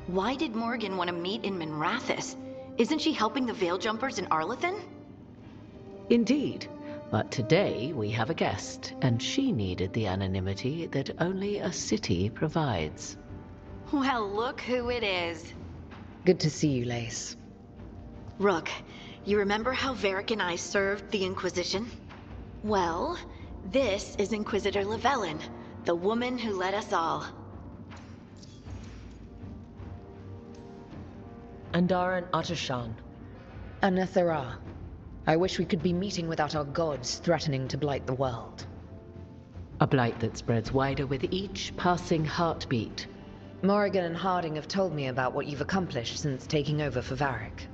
Why did Morrigan want to meet in Minrathous? Isn't she helping the Veil Jumpers in Arlathan? Indeed. But today we have a guest, and she needed the anonymity that only a city provides. Well, look who it is. Good to see you, Lace. Rook, you remember how Varric and I served the Inquisition? Well, this is Inquisitor Llewellyn, the woman who led us all. Andar and Atashan. Anethera. I wish we could be meeting without our gods threatening to blight the world. A blight that spreads wider with each passing heartbeat. Morrigan and Harding have told me about what you've accomplished since taking over for Varric.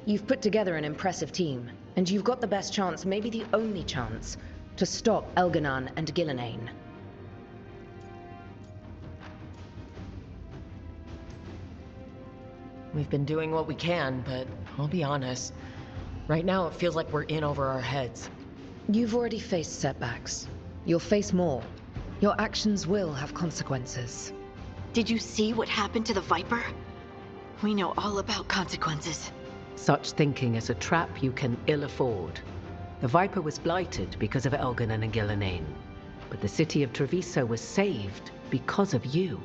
You've put together an impressive team, and you've got the best chance, maybe the only chance, to stop Elganon and Gillenane. We've been doing what we can, but I'll be honest. Right now it feels like we're in over our heads. You've already faced setbacks. You'll face more. Your actions will have consequences. Did you see what happened to the Viper? We know all about consequences. Such thinking is a trap you can ill afford. The Viper was blighted because of Elganon and Gillenane, but the city of Treviso was saved because of you.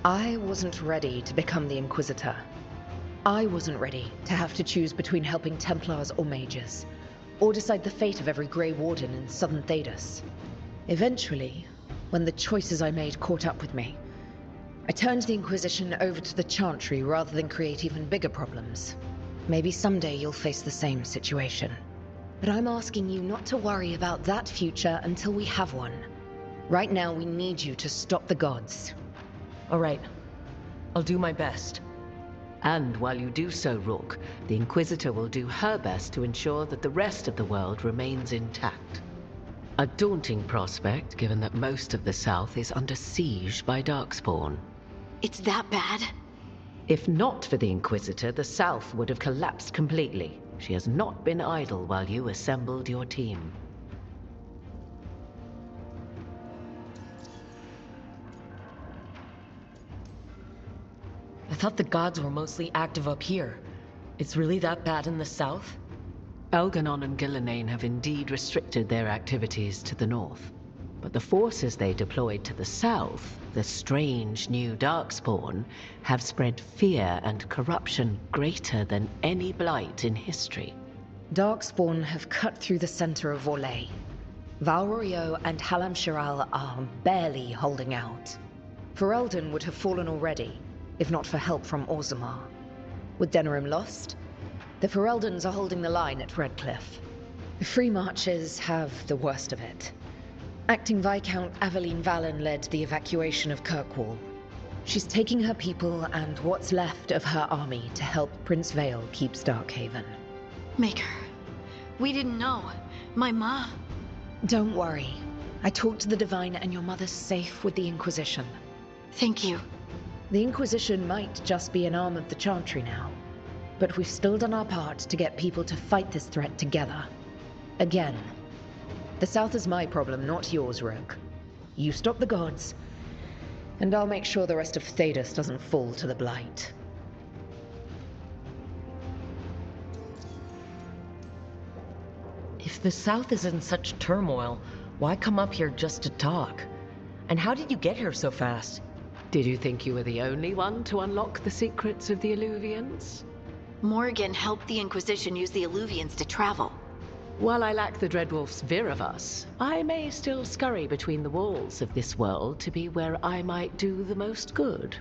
I wasn't ready to become the Inquisitor. I wasn't ready to have to choose between helping Templars or mages, or decide the fate of every Grey Warden in southern Thedas. Eventually, when the choices I made caught up with me, I turned the Inquisition over to the Chantry rather than create even bigger problems. Maybe someday you'll face the same situation. But I'm asking you not to worry about that future until we have one. Right now, we need you to stop the gods. All right. I'll do my best. And while you do so, Rook, the Inquisitor will do her best to ensure that the rest of the world remains intact. A daunting prospect, given that most of the South is under siege by Darkspawn. It's that bad? If not for the Inquisitor, the South would have collapsed completely. She has not been idle while you assembled your team. I thought the gods were mostly active up here. It's really that bad in the south? Elganon and Gillenane have indeed restricted their activities to the north. But the forces they deployed to the south, the strange new Darkspawn, have spread fear and corruption greater than any blight in history. Darkspawn have cut through the center of Orlais. Valrorio and Halam Shiral are barely holding out. Ferelden would have fallen already, if not for help from Orzammar. With Denerim lost, the Fereldans are holding the line at Redcliffe. The Free Marches have the worst of it. Acting Viscount Aveline Valen led the evacuation of Kirkwall. She's taking her people and what's left of her army to help Prince Vale keep Starkhaven. Maker, we didn't know. My ma... Don't worry. I talked to the Divine and your mother's safe with the Inquisition. Thank you. The Inquisition might just be an arm of the Chantry now, but we've still done our part to get people to fight this threat together. Again. The South is my problem, not yours, Rogue. You stop the gods, and I'll make sure the rest of Thedas doesn't fall to the blight. If the south is in such turmoil, why come up here just to talk? And how did you get here so fast? Did you think you were the only one to unlock the secrets of the Illuvians? Morrigan helped the Inquisition use the Illuvians to travel. While I lack the Dreadwolf's Viravus, I may still scurry between the walls of this world to be where I might do the most good.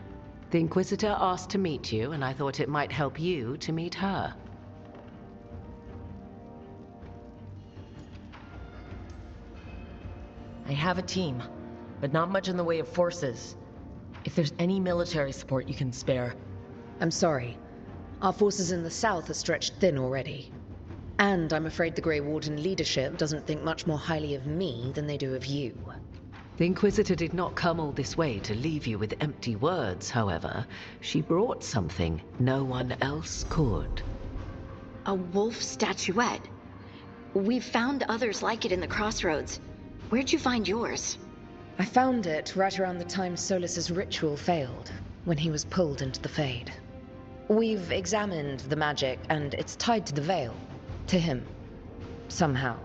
The Inquisitor asked to meet you, and I thought it might help you to meet her. I have a team, but not much in the way of forces. If there's any military support you can spare. I'm sorry. Our forces in the south are stretched thin already. And I'm afraid the Grey Warden leadership doesn't think much more highly of me than they do of you. The Inquisitor did not come all this way to leave you with empty words, however. She brought something no one else could. A wolf statuette. We've found others like it in the crossroads. Where'd you find yours? I found it right around the time Solas's ritual failed. when he was pulled into the Fade. We've examined the magic, and it's tied to the Veil. To him. Somehow.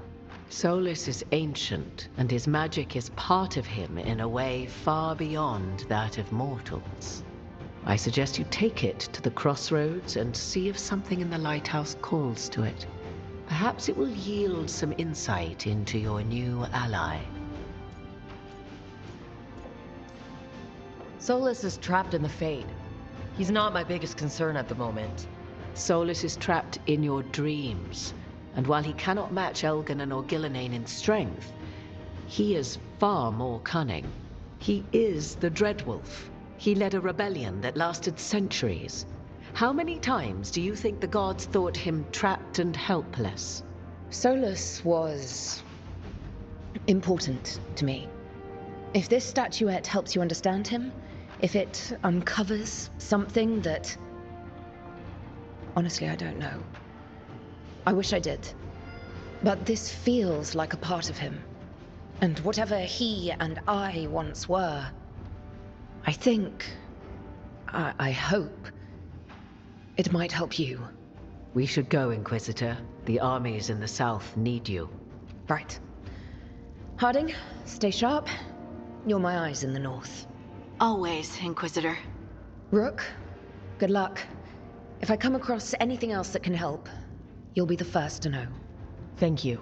Solas is ancient, and his magic is part of him in a way far beyond that of mortals. I suggest you take it to the crossroads and see if something in the lighthouse calls to it. Perhaps it will yield some insight into your new ally. Solas is trapped in the Fade. He's not my biggest concern at the moment. Solas is trapped in your dreams, and while he cannot match Elganon or Gillenane in strength, he is far more cunning. He is the Dreadwolf. He led a rebellion that lasted centuries. How many times do you think the gods thought him trapped and helpless? Solas was important to me. If this statuette helps you understand him, if it uncovers something that... Honestly, I don't know. I wish I did. But this feels like a part of him. And whatever he and I once were, I think... I hope... it might help you. We should go, Inquisitor. The armies in the south need you. Right. Harding, stay sharp. You're my eyes in the north. Always, Inquisitor. Rook, good luck. If I come across anything else that can help, you'll be the first to know. Thank you.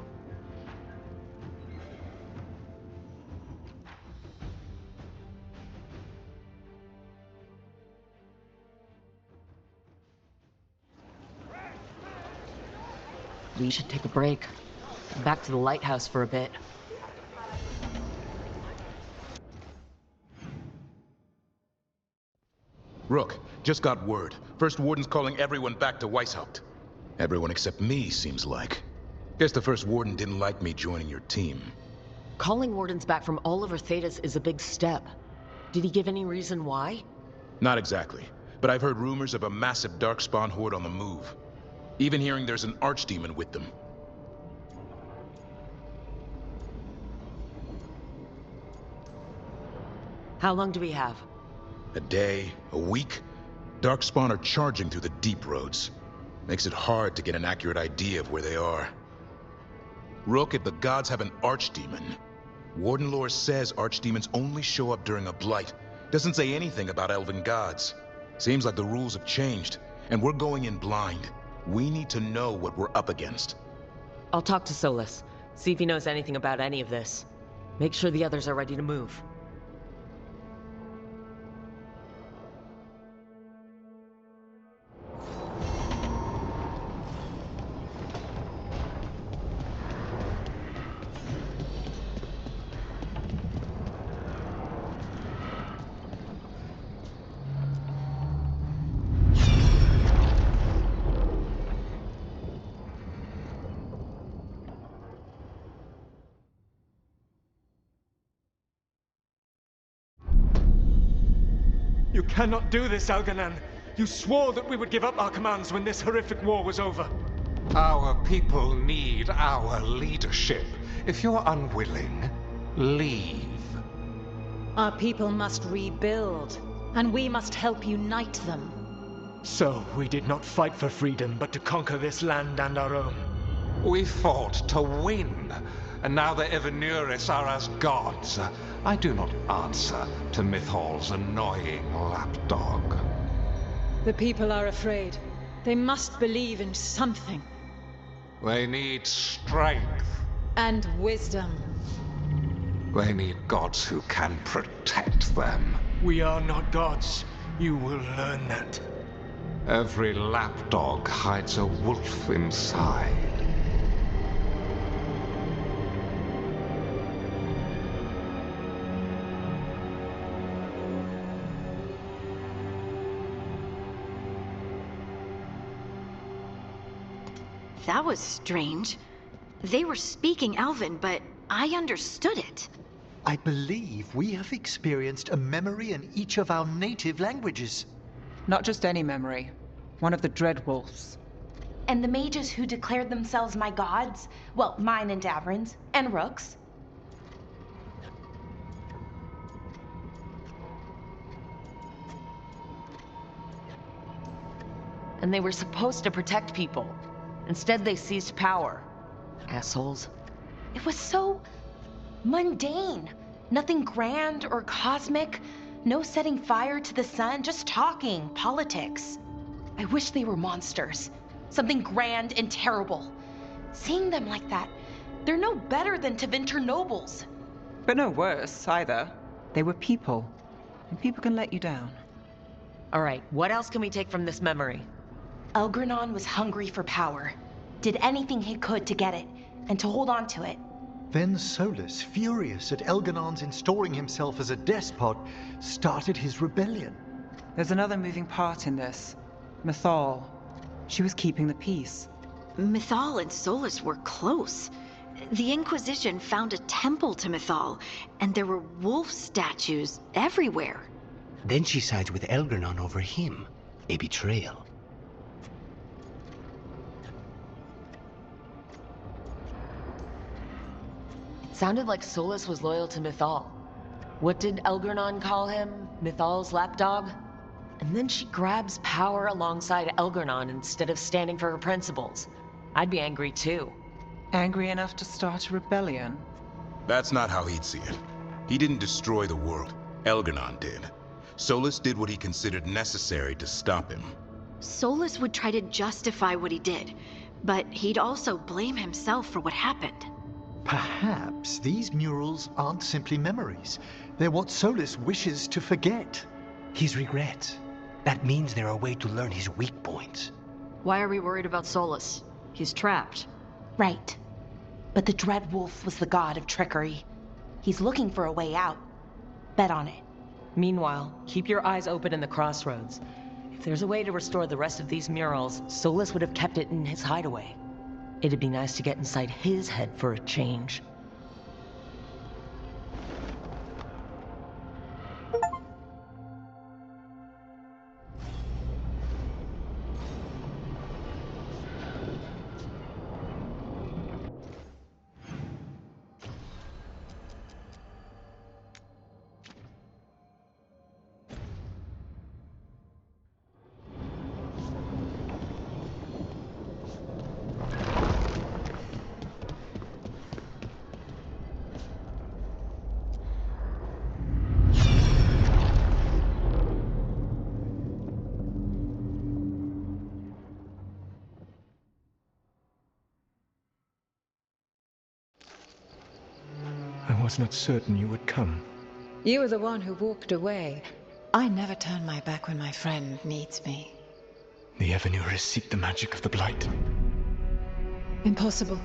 We should take a break. Back to the lighthouse for a bit. Rook, just got word. First Warden's calling everyone back to Weishaupt. Everyone except me, seems like. Guess the First Warden didn't like me joining your team. Calling wardens back from all over Thedas is a big step. Did he give any reason why? Not exactly, but I've heard rumors of a massive Darkspawn horde on the move. Even hearing there's an archdemon with them. How long do we have? A day, a week? Darkspawn are charging through the deep roads. Makes it hard to get an accurate idea of where they are. Rook, if the gods have an archdemon, Warden lore says archdemons only show up during a blight. Doesn't say anything about elven gods. Seems like the rules have changed, and we're going in blind. We need to know what we're up against. I'll talk to Solas, see if he knows anything about any of this. Make sure the others are ready to move. You cannot do this, Elganon. You swore that we would give up our commands when this horrific war was over. Our people need our leadership. If you're unwilling, leave. Our people must rebuild, and we must help unite them. So, we did not fight for freedom, but to conquer this land and our own. We fought to win, and now the Evenuris are as gods. I do not answer to Mythal's annoying lapdog. The people are afraid. They must believe in something. They need strength. And wisdom. They need gods who can protect them. We are not gods. You will learn that. Every lapdog hides a wolf inside. That was strange. They were speaking Elven, but I understood it. I believe we have experienced a memory in each of our native languages. Not just any memory. One of the Dreadwolves. And the mages who declared themselves my gods? Well, mine and Davrin's, and Rook's. and they were supposed to protect people. Instead, they seized power. Assholes. It was so mundane. Nothing grand or cosmic. No setting fire to the sun, just talking, politics. I wish they were monsters. Something grand and terrible. Seeing them like that, they're no better than Tevinter nobles. But no worse, either. They were people. And people can let you down. All right, what else can we take from this memory? Elgranon was hungry for power. Did anything he could to get it, and to hold on to it. Then Solas, furious at Elganon's installing himself as a despot, started his rebellion. There's another moving part in this. Mythal. She was keeping the peace. Mythal and Solas were close. The Inquisition found a temple to Mythal, and there were wolf statues everywhere. Then she sides with Elgranon over him. A betrayal. It sounded like Solas was loyal to Mythal. What did Elgranon call him? Mythal's lapdog? And then she grabs power alongside Elgranon instead of standing for her principles. I'd be angry too. Angry enough to start a rebellion? That's not how he'd see it. He didn't destroy the world. Elgranon did. Solas did what he considered necessary to stop him. Solas would try to justify what he did, but he'd also blame himself for what happened. Perhaps these murals aren't simply memories. They're what Solas wishes to forget. His regrets. That means they're a way to learn his weak points. Why are we worried about Solas? He's trapped. Right. But the Dread Wolf was the god of trickery. He's looking for a way out. Bet on it. Meanwhile, keep your eyes open in the crossroads. If there's a way to restore the rest of these murals, Solas would have kept it in his hideaway. It'd be nice to get inside his head for a change. I was not certain you would come. You were the one who walked away. I never turn my back when my friend needs me. The Evanurus seek the magic of the Blight. Impossible.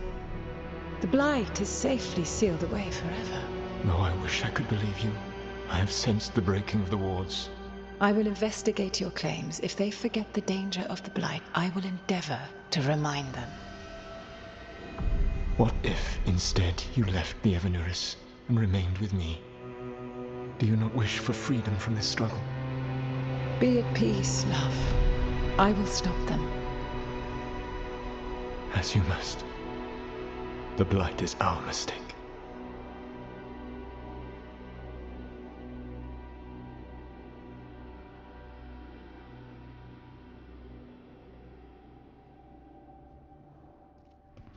The Blight is safely sealed away forever. Though I wish I could believe you. I have sensed the breaking of the wards. I will investigate your claims. If they forget the danger of the Blight, I will endeavor to remind them. What if, instead, you left the Evanurus and remained with me? Do you not wish for freedom from this struggle? Be at peace, love. I will stop them. As you must. The Blight is our mistake.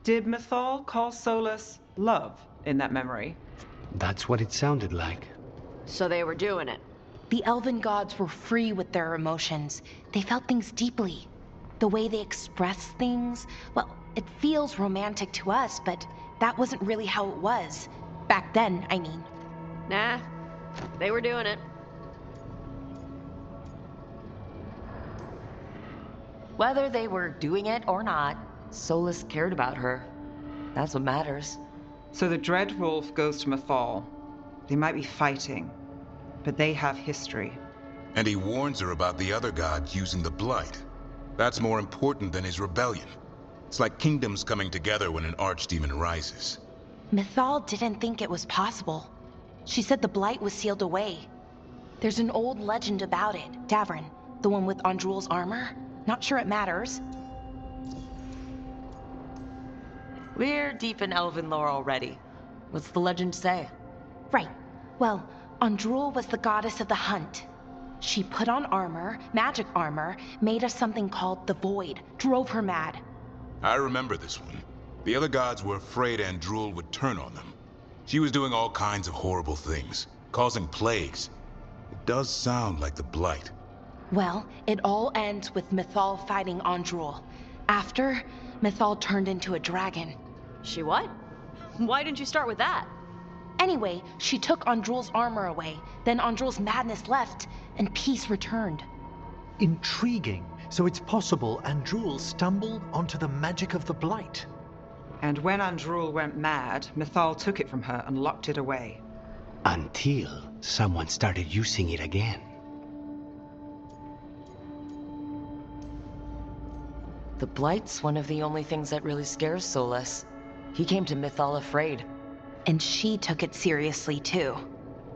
Did Mythal call Solas love in that memory? That's what it sounded like. So they were doing it. The elven gods were free with their emotions. They felt things deeply. The way they express things, well, it feels romantic to us, but that wasn't really how it was. Back then, I mean. Nah, they were doing it. Whether they were doing it or not, Solas cared about her. That's what matters. So the Dread Wolf goes to Mythal. They might be fighting, but they have history. And he warns her about the other gods using the Blight. That's more important than his rebellion. It's like kingdoms coming together when an archdemon rises. Mythal didn't think it was possible. She said the Blight was sealed away. There's an old legend about it. Davrin, the one with Andrul's armor. Not sure it matters. We're deep in elven lore already. What's the legend say? Right. Well, Andrul was the goddess of the hunt. She put on armor, magic armor, made of something called the Void, drove her mad. I remember this one. The other gods were afraid Andrul would turn on them. She was doing all kinds of horrible things, causing plagues. It does sound like the Blight. Well, it all ends with Mythal fighting Andrul. After, Mythal turned into a dragon. She what? Why didn't you start with that? Anyway, she took Andrul's armor away, then Andrul's madness left, and peace returned. Intriguing. So it's possible Andrul stumbled onto the magic of the Blight. And when Andrul went mad, Mythal took it from her and locked it away. Until someone started using it again. The Blight's one of the only things that really scares Solas. He came to Mythal afraid. And she took it seriously too.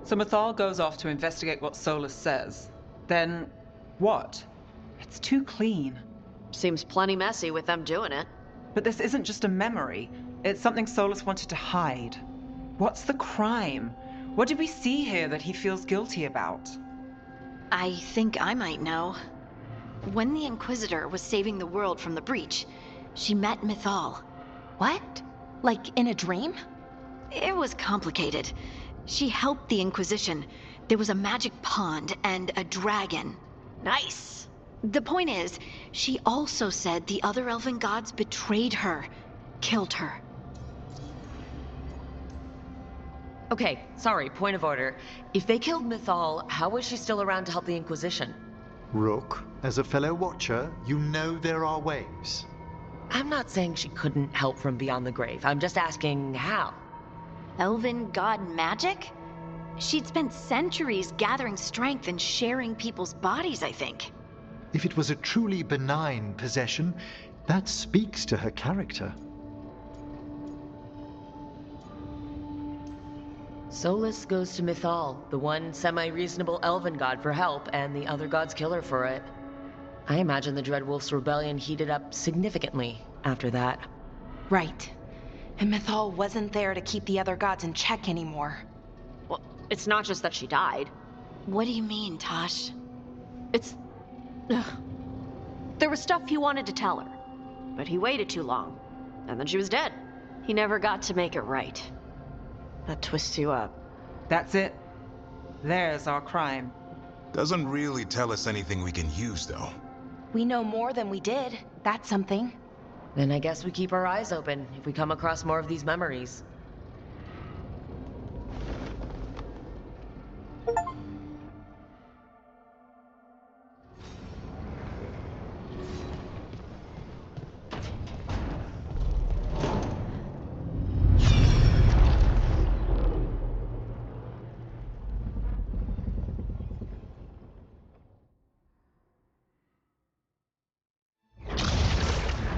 So Mythal goes off to investigate what Solas says. Then, what? It's too clean. Seems plenty messy with them doing it. But this isn't just a memory. It's something Solas wanted to hide. What's the crime? What did we see here that he feels guilty about? I think I might know. When the Inquisitor was saving the world from the breach, she met Mythal. What? Like in a dream? It was complicated. She helped the Inquisition. There was a magic pond and a dragon. Nice. The point is, she also said the other elven gods betrayed her, killed her. Okay, sorry, point of order. If they killed Mythal, how was she still around to help the Inquisition? Rook, as a fellow watcher, you know there are ways. I'm not saying she couldn't help from beyond the grave. I'm just asking how. Elven god magic? She'd spent centuries gathering strength and sharing people's bodies, I think. If it was a truly benign possession, that speaks to her character. Solas goes to Mythal, the one semi-reasonable elven god, for help, and the other gods kill her for it. I imagine the Dreadwolf's rebellion heated up significantly after that. Right. And Mythal wasn't there to keep the other gods in check anymore. Well, it's not just that she died. What do you mean, Tosh? It's... Ugh. There was stuff he wanted to tell her, but he waited too long, and then she was dead. He never got to make it right. That twists you up. That's it. There's our crime. Doesn't really tell us anything we can use, though. We know more than we did. That's something. Then I guess we keep our eyes open if we come across more of these memories.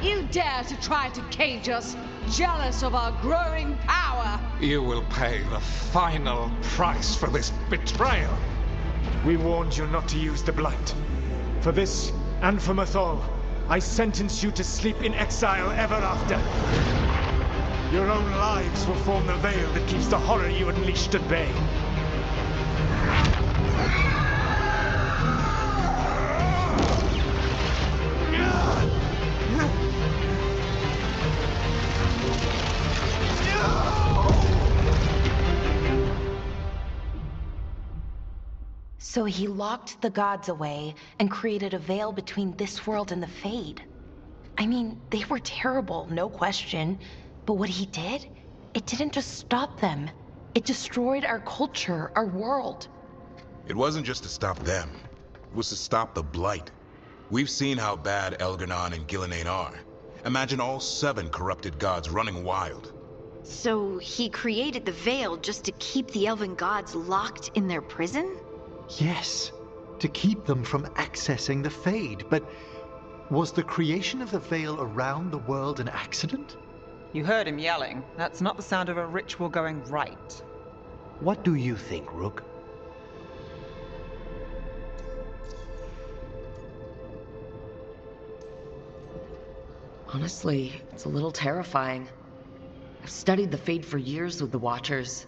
You dare to try to cage us, jealous of our growing power! You will pay the final price for this betrayal. We warned you not to use the Blight. For this, and for Mythal, I sentence you to sleep in exile ever after. Your own lives will form the veil that keeps the horror you unleashed at bay. So he locked the gods away and created a veil between this world and the Fade. I mean, they were terrible, no question. But what he did, it didn't just stop them. It destroyed our culture, our world. It wasn't just to stop them. It was to stop the Blight. We've seen how bad Elgar'nan and Gillenane are. Imagine all 7 corrupted gods running wild. So he created the veil just to keep the elven gods locked in their prison? Yes, to keep them from accessing the Fade. But was the creation of the veil around the world an accident? You heard him yelling. That's not the sound of a ritual going right. What do you think, Rook? Honestly, it's a little terrifying. I've studied the Fade for years with the Watchers.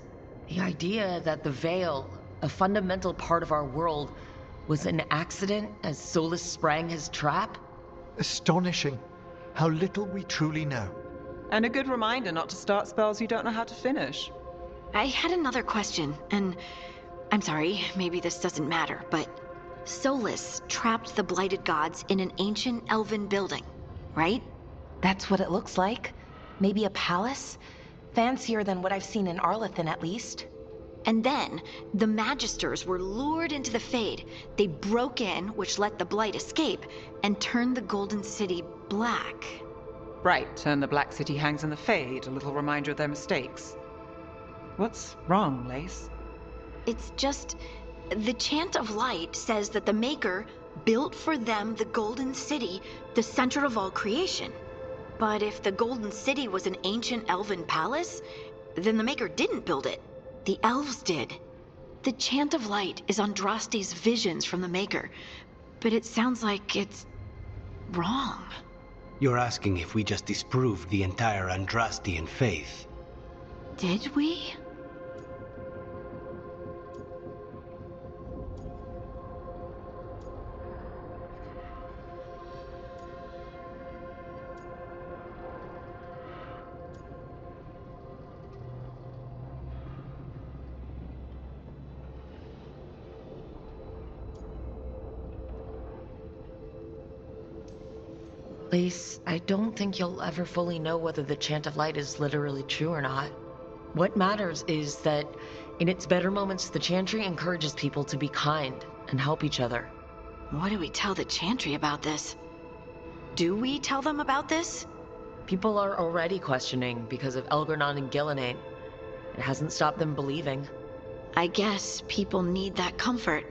The idea that the Veil, a fundamental part of our world, was an accident as Solas sprang his trap? Astonishing how little we truly know. And a good reminder not to start spells you don't know how to finish. I had another question, and I'm sorry, maybe this doesn't matter, but Solas trapped the blighted gods in an ancient elven building, right? That's what it looks like. Maybe a palace? Fancier than what I've seen in Arlethan, at least. And then, the Magisters were lured into the Fade. They broke in, which let the Blight escape, and turned the Golden City black. Right, and the Black City hangs in the Fade, a little reminder of their mistakes. What's wrong, Lace? It's just... the Chant of Light says that the Maker built for them the Golden City, the center of all creation. But if the Golden City was an ancient elven palace, then the Maker didn't build it. The elves did. The Chant of Light is Andraste's visions from the Maker, but it sounds like it's wrong. You're asking if we just disproved the entire Andrastian faith. Did we? Lace, I don't think you'll ever fully know whether the Chant of Light is literally true or not. What matters is that, in its better moments, the Chantry encourages people to be kind and help each other. What do we tell the Chantry about this? Do we tell them about this? People are already questioning because of Elgernon and Gillenane. It hasn't stopped them believing. I guess people need that comfort,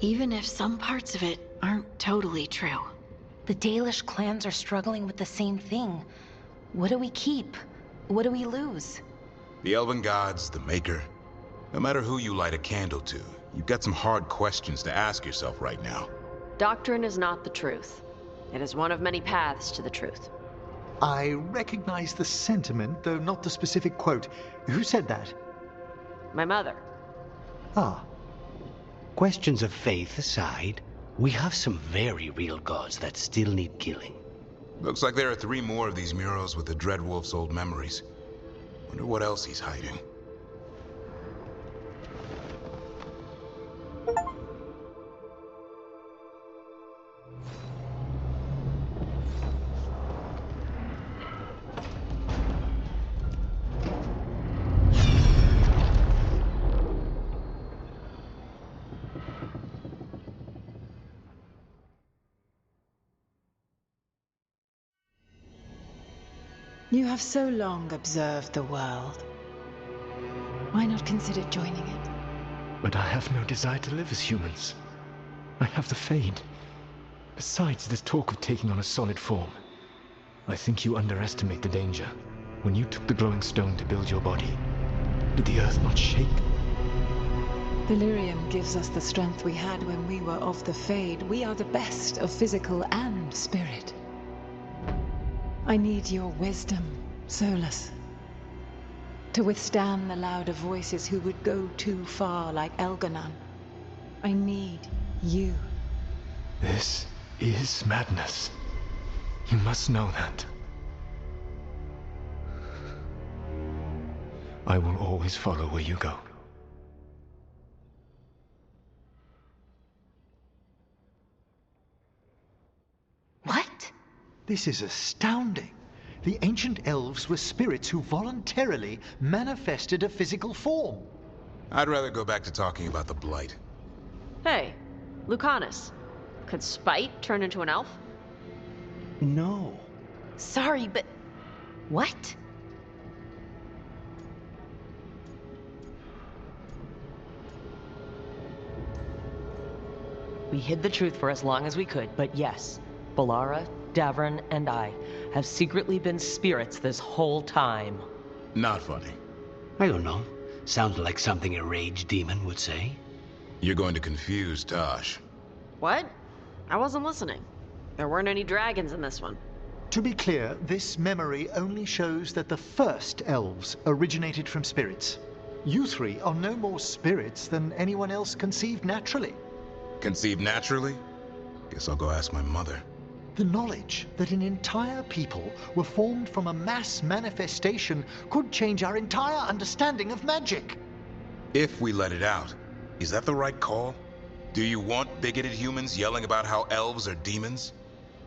even if some parts of it aren't totally true. The Dalish clans are struggling with the same thing. What do we keep? What do we lose? The Elven Gods, the Maker. No matter who you light a candle to, you've got some hard questions to ask yourself right now. Doctrine is not the truth. It is one of many paths to the truth. I recognize the sentiment, though not the specific quote. Who said that? My mother. Ah. Questions of faith aside, we have some very real gods that still need killing. Looks like there are 3 more of these murals with the Dreadwolf's old memories. Wonder what else he's hiding. You have so long observed the world. Why not consider joining it? But I have no desire to live as humans. I have the Fade. Besides this talk of taking on a solid form, I think you underestimate the danger. When you took the glowing stone to build your body, did the earth not shake? Delirium gives us the strength we had when we were of the Fade. We are the best of physical and spirit. I need your wisdom, Solas, to withstand the louder voices who would go too far like Elgernon. I need you. This is madness. You must know that. I will always follow where you go. What? This is astounding. The ancient elves were spirits who voluntarily manifested a physical form. I'd rather go back to talking about the Blight. Hey, Lucanus. Could Spite turn into an elf? No. Sorry, but... what? We hid the truth for as long as we could, but yes, Balara, Davron, and I have secretly been spirits this whole time. Not funny. I don't know. Sounds like something a rage demon would say. You're going to confuse Tosh. What? I wasn't listening. There weren't any dragons in this one. To be clear, this memory only shows that the first elves originated from spirits. You 3 are no more spirits than anyone else conceived naturally. Conceived naturally? Guess I'll go ask my mother. The knowledge that an entire people were formed from a mass manifestation could change our entire understanding of magic. If we let it out, is that the right call? Do you want bigoted humans yelling about how elves are demons?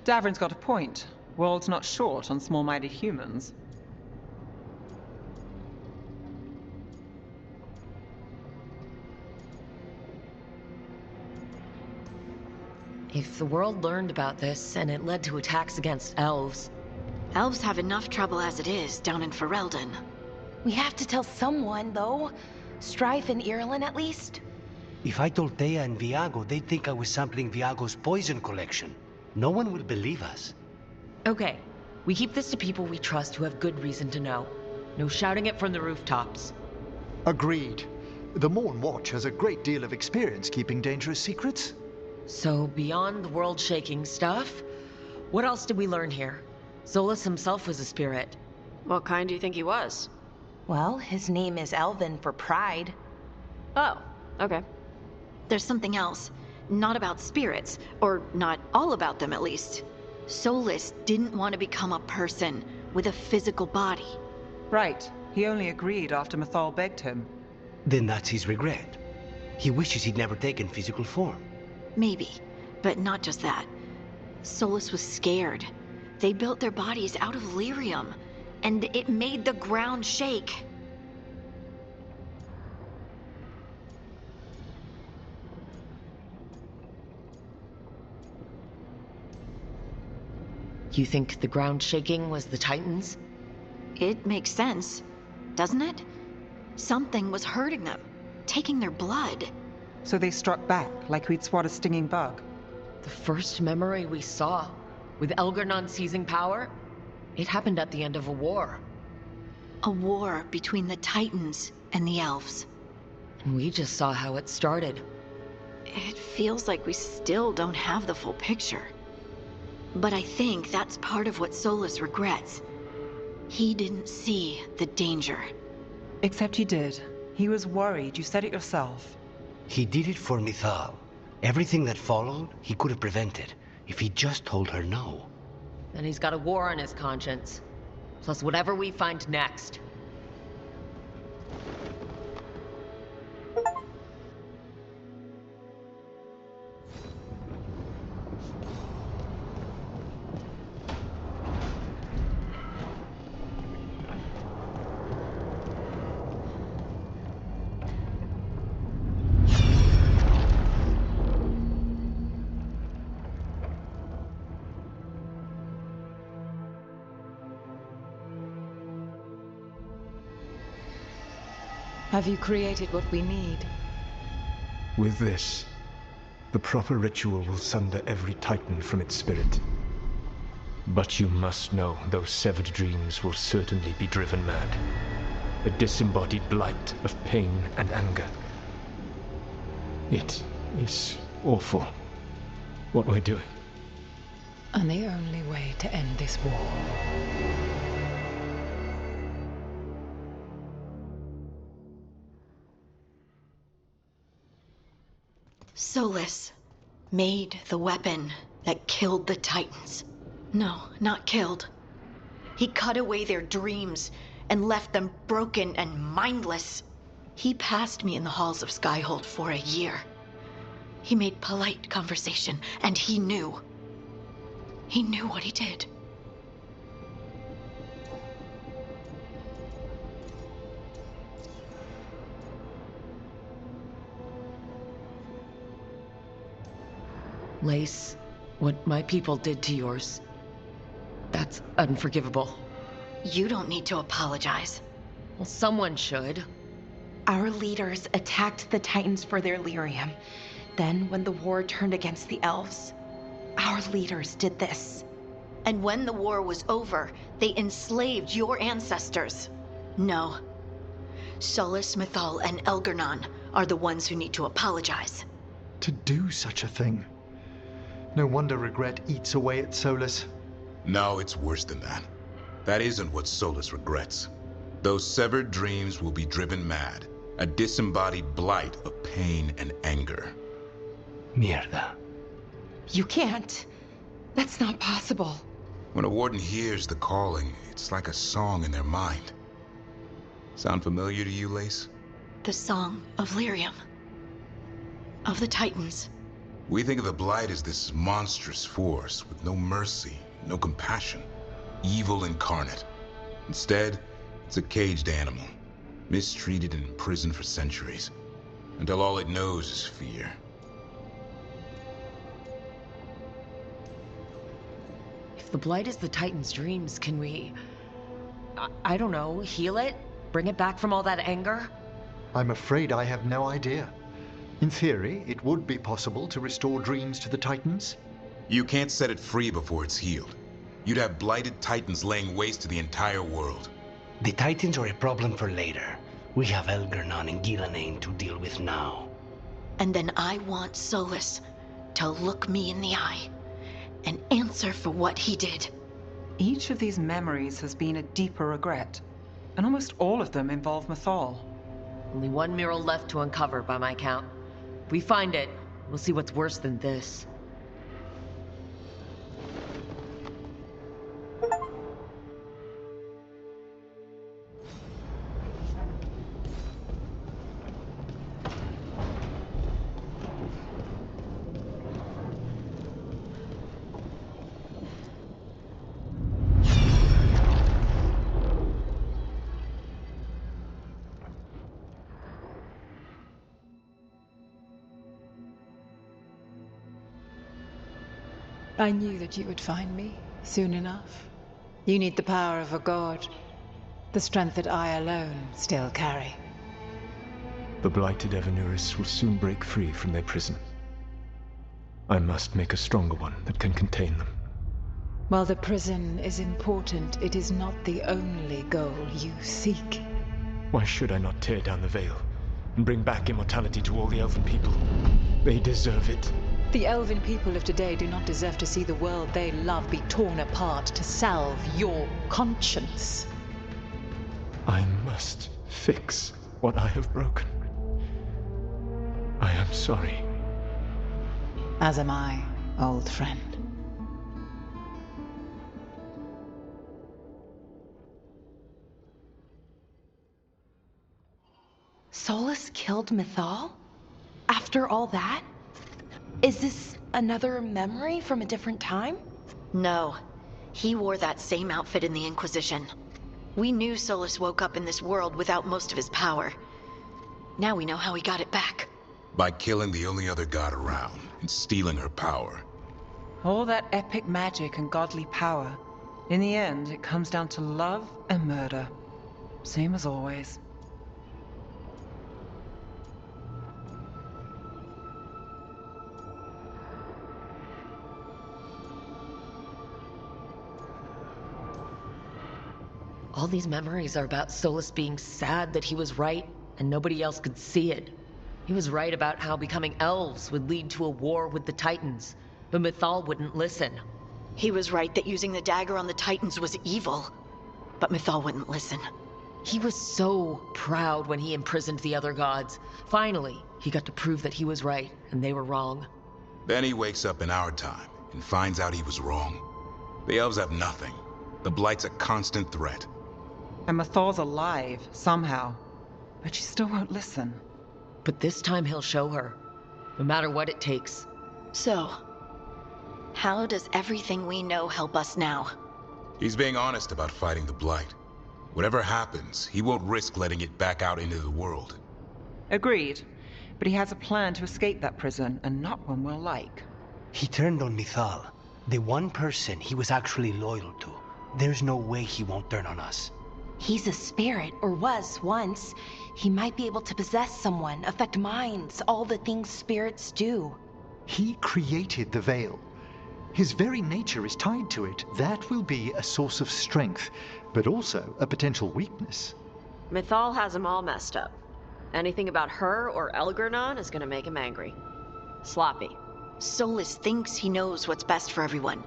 Davrin's got a point. World's not short on small-minded humans. If the world learned about this and it led to attacks against elves... Elves have enough trouble as it is down in Ferelden. We have to tell someone, though. Strife and Irulan, at least. If I told Thea and Viago, they'd think I was sampling Viago's poison collection. No one will believe us. Okay, we keep this to people we trust who have good reason to know. No shouting it from the rooftops. Agreed. The Morn Watch has a great deal of experience keeping dangerous secrets. So, beyond the world-shaking stuff, what else did we learn here? Solas himself was a spirit. What kind do you think he was? Well, his name is Elven for pride. Oh, okay. There's something else. Not about spirits, or not all about them at least. Solas didn't want to become a person with a physical body. Right. He only agreed after Mythal begged him. Then that's his regret. He wishes he'd never taken physical form. Maybe, but not just that. Solas was scared. They built their bodies out of lyrium, and it made the ground shake. You think the ground shaking was the Titans? It makes sense, doesn't it? Something was hurting them, taking their blood. So they struck back, like we'd swat a stinging bug. The first memory we saw, with Elgarnon seizing power, it happened at the end of a war. A war between the Titans and the elves. And we just saw how it started. It feels like we still don't have the full picture. But I think that's part of what Solas regrets. He didn't see the danger. Except he did. He was worried, you said it yourself. He did it for Mythal. Everything that followed, he could have prevented, if he just told her no. And he's got a war on his conscience. Plus whatever we find next. Have you created what we need? With this, the proper ritual will sunder every Titan from its spirit. But you must know those severed dreams will certainly be driven mad. A disembodied blight of pain and anger. It is awful what we're doing. And the only way to end this war. Solas made the weapon that killed the Titans. No, not killed. He cut away their dreams and left them broken and mindless. He passed me in the halls of Skyhold for a year. He made polite conversation, and he knew. He knew what he did. Lace, what my people did to yours, that's unforgivable. You don't need to apologize. Well, someone should. Our leaders attacked the Titans for their lyrium. Then, when the war turned against the elves, our leaders did this. And when the war was over, they enslaved your ancestors. No. Solas, Mythal, and Elgarnon are the ones who need to apologize. To do such a thing. No wonder regret eats away at Solas. No, it's worse than that. That isn't what Solas regrets. Those severed dreams will be driven mad. A disembodied blight of pain and anger. Mierda. You can't. That's not possible. When a warden hears the calling, it's like a song in their mind. Sound familiar to you, Lace? The song of Lyrium. Of the Titans. We think of the Blight as this monstrous force with no mercy, no compassion. Evil incarnate. Instead, it's a caged animal. Mistreated and imprisoned for centuries. Until all it knows is fear. If the Blight is the Titan's dreams, can we... I don't know, heal it? Bring it back from all that anger? I'm afraid I have no idea. In theory, it would be possible to restore dreams to the Titans. You can't set it free before it's healed. You'd have blighted Titans laying waste to the entire world. The Titans are a problem for later. We have Elgernon and Ghilanane to deal with now. And then I want Solas to look me in the eye and answer for what he did. Each of these memories has been a deeper regret, and almost all of them involve Mythal. Only one mural left to uncover by my count. If we find it, we'll see what's worse than this. I knew that you would find me soon enough. You need the power of a god, the strength that I alone still carry. The blighted Evanuris will soon break free from their prison. I must make a stronger one that can contain them. While the prison is important, it is not the only goal you seek. Why should I not tear down the veil and bring back immortality to all the Elven people? They deserve it. The Elven people of today do not deserve to see the world they love be torn apart to salve your conscience. I must fix what I have broken. I am sorry. As am I, old friend. Solas killed Mythal? After all that? Is this another memory from a different time? No. He wore that same outfit in the Inquisition. We knew Solas woke up in this world without most of his power. Now we know how he got it back. By killing the only other god around and stealing her power. All that epic magic and godly power. In the end, it comes down to love and murder. Same as always. All these memories are about Solas being sad that he was right and nobody else could see it. He was right about how becoming elves would lead to a war with the Titans, but Mythal wouldn't listen. He was right that using the dagger on the Titans was evil, but Mythal wouldn't listen. He was so proud when he imprisoned the other gods. Finally, he got to prove that he was right and they were wrong. Then he wakes up in our time and finds out he was wrong. The elves have nothing. The Blight's a constant threat. And Mythal's alive, somehow. But she still won't listen. But this time he'll show her, no matter what it takes. So, how does everything we know help us now? He's being honest about fighting the Blight. Whatever happens, he won't risk letting it back out into the world. Agreed. But he has a plan to escape that prison, and not one we'll like. He turned on Mythal, the one person he was actually loyal to. There's no way he won't turn on us. He's a spirit, or was once. He might be able to possess someone, affect minds, all the things spirits do. He created the veil. His very nature is tied to it. That will be a source of strength, but also a potential weakness. Mythal has him all messed up. Anything about her or Elgernon is gonna make him angry. Sloppy. Solas thinks he knows what's best for everyone.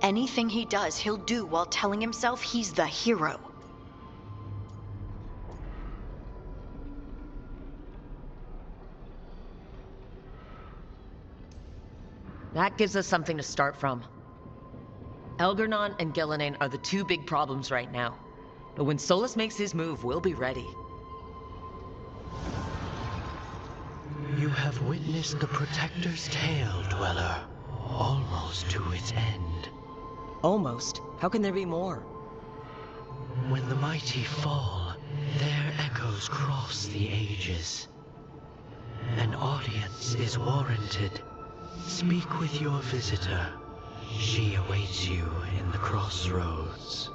Anything he does, he'll do while telling himself he's the hero. That gives us something to start from. Elgar'nan and Gillenane are the two big problems right now. But when Solas makes his move, we'll be ready. You have witnessed the Protector's tale, Dweller. Almost to its end. Almost? How can there be more? When the mighty fall, their echoes cross the ages. An audience is warranted. Speak with your visitor. She awaits you in the crossroads.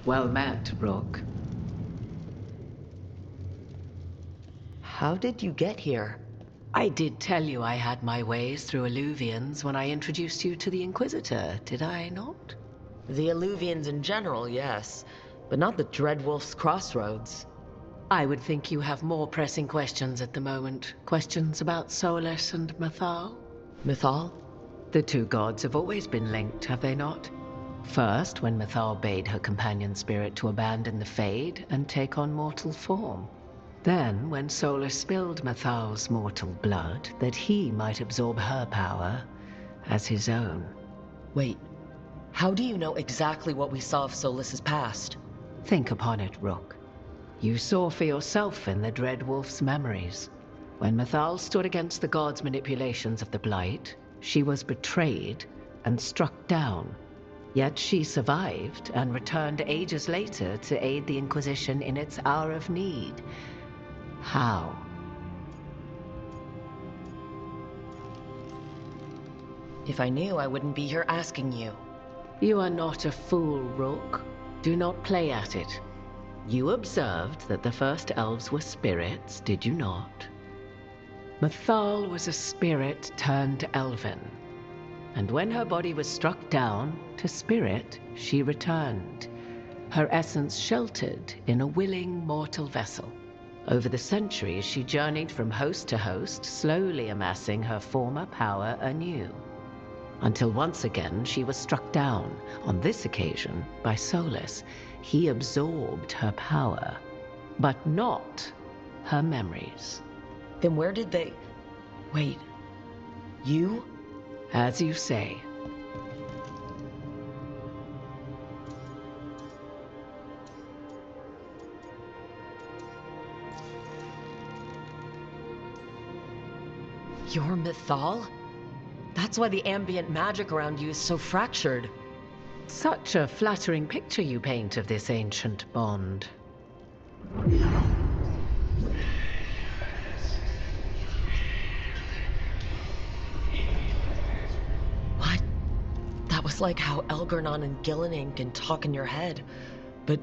Well met, Rook. How did you get here? I did tell you I had my ways through Alluvians when I introduced you to the Inquisitor, did I not? The Alluvians in general, yes. But not the Dreadwolf's crossroads. I would think you have more pressing questions at the moment. Questions about Solas and Mythal? Mythal? The two gods have always been linked, have they not? First, when Mythal bade her companion spirit to abandon the Fade and take on mortal form. Then, when Solas spilled Mythal's mortal blood, that he might absorb her power as his own. Wait, how do you know exactly what we saw of Solas's past? Think upon it, Rook. You saw for yourself in the Dreadwolf's memories. When Mythal stood against the gods' manipulations of the Blight, she was betrayed and struck down. Yet she survived and returned ages later to aid the Inquisition in its hour of need. How? If I knew, I wouldn't be here asking you. You are not a fool, Rook. Do not play at it. You observed that the first elves were spirits, did you not? Mythal was a spirit turned elven. And when her body was struck down, to spirit she returned, her essence sheltered in a willing mortal vessel. Over the centuries she journeyed from host to host, slowly amassing her former power anew. Until once again she was struck down, on this occasion by Solas. He absorbed her power, but not her memories. Then where did they... Wait, you? As you say. You're Mythal? That's why the ambient magic around you is so fractured. Such a flattering picture you paint of this ancient bond. What? That was like how Elgar'nan and Gillenane can talk in your head, but...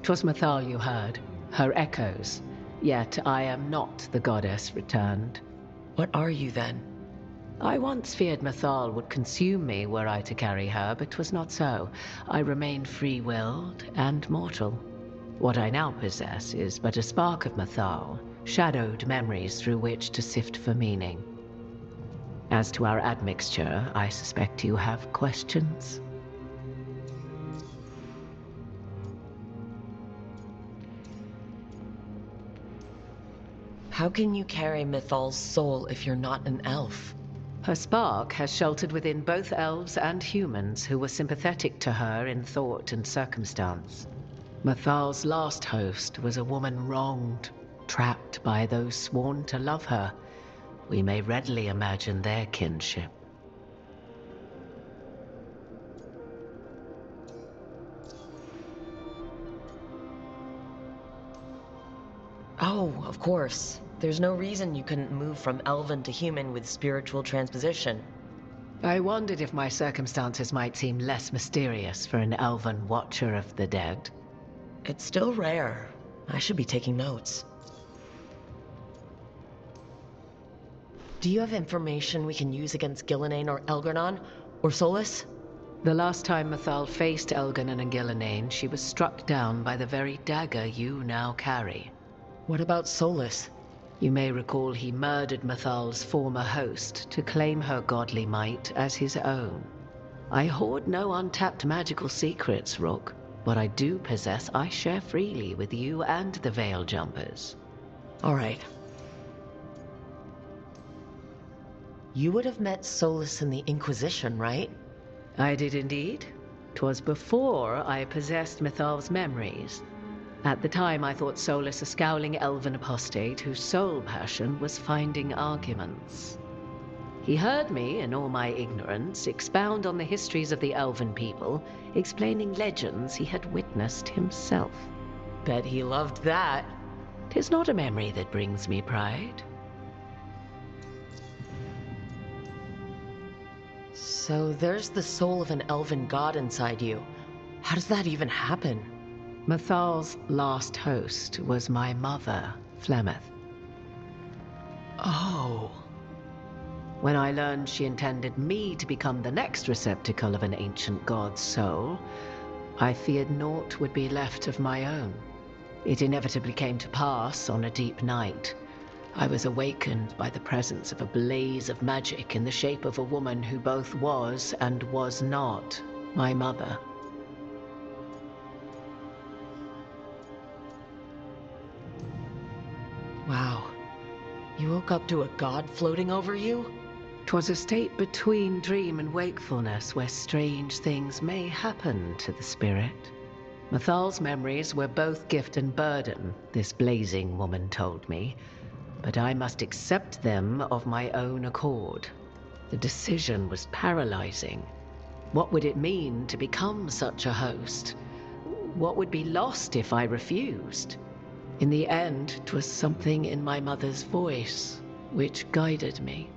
'Twas Mythal you heard, her echoes. Yet I am not the goddess returned. What are you then? I once feared Mythal would consume me were I to carry her, but 'twas not so. I remained free-willed and mortal. What I now possess is but a spark of Mythal, shadowed memories through which to sift for meaning. As to our admixture, I suspect you have questions. How can you carry Mythal's soul if you're not an elf? Her spark has sheltered within both elves and humans who were sympathetic to her in thought and circumstance. Mythal's last host was a woman wronged, trapped by those sworn to love her. We may readily imagine their kinship. Oh, of course. There's no reason you couldn't move from elven to human with spiritual transposition. I wondered if my circumstances might seem less mysterious for an elven watcher of the dead. It's still rare. I should be taking notes. Do you have information we can use against Gillenane or Elgar'nan? Or Solas? The last time Mythal faced Elgin and Gillenane, she was struck down by the very dagger you now carry. What about Solas? You may recall he murdered Mythal's former host to claim her godly might as his own. I hoard no untapped magical secrets, Rook. What I do possess, I share freely with you and the Veil Jumpers. All right. You would have met Solas in the Inquisition, right? I did indeed. 'Twas before I possessed Mythal's memories. At the time, I thought Solas a scowling elven apostate whose sole passion was finding arguments. He heard me, in all my ignorance, expound on the histories of the elven people, explaining legends he had witnessed himself. Bet he loved that. 'Tis not a memory that brings me pride. So there's the soul of an elven god inside you. How does that even happen? Mythal's last host was my mother, Flemeth. Oh. When I learned she intended me to become the next receptacle of an ancient god's soul, I feared naught would be left of my own. It inevitably came to pass on a deep night. I was awakened by the presence of a blaze of magic in the shape of a woman who both was and was not my mother. Wow. You woke up to a god floating over you? 'Twas a state between dream and wakefulness where strange things may happen to the spirit. Mythal's memories were both gift and burden, this blazing woman told me, but I must accept them of my own accord. The decision was paralyzing. What would it mean to become such a host? What would be lost if I refused? In the end, 'twas something in my mother's voice which guided me.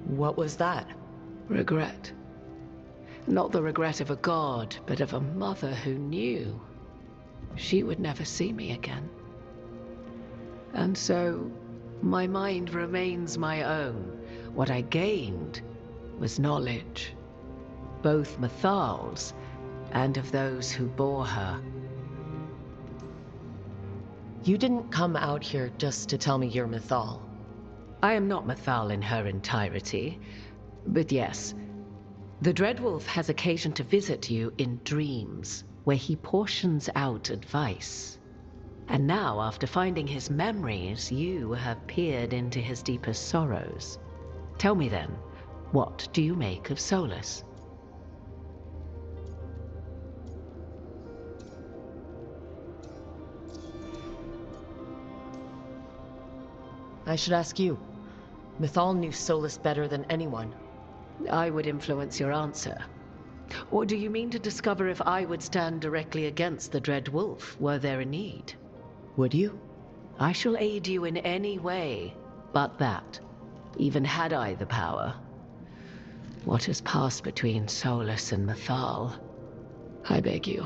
What was that? Regret. Not the regret of a god, but of a mother who knew she would never see me again. And so, my mind remains my own. What I gained was knowledge, both Mythal's and of those who bore her. You didn't come out here just to tell me you're Mythal. I am not Mythal in her entirety, but yes, the Dreadwolf has occasion to visit you in dreams, where he portions out advice. And now, after finding his memories, you have peered into his deepest sorrows. Tell me then, what do you make of Solas? I should ask you. Mythal knew Solas better than anyone. I would influence your answer. Or do you mean to discover if I would stand directly against the Dread Wolf, were there a need? Would you? I shall aid you in any way but that, even had I the power. What has passed between Solas and Mythal? I beg you,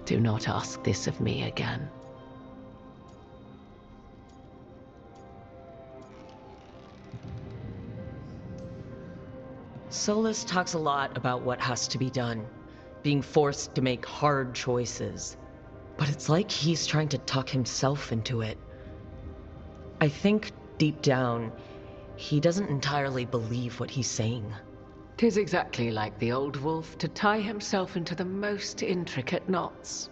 do not ask this of me again. Solas talks a lot about what has to be done, being forced to make hard choices. But it's like he's trying to talk himself into it. I think, deep down, he doesn't entirely believe what he's saying. 'Tis exactly like the old wolf to tie himself into the most intricate knots.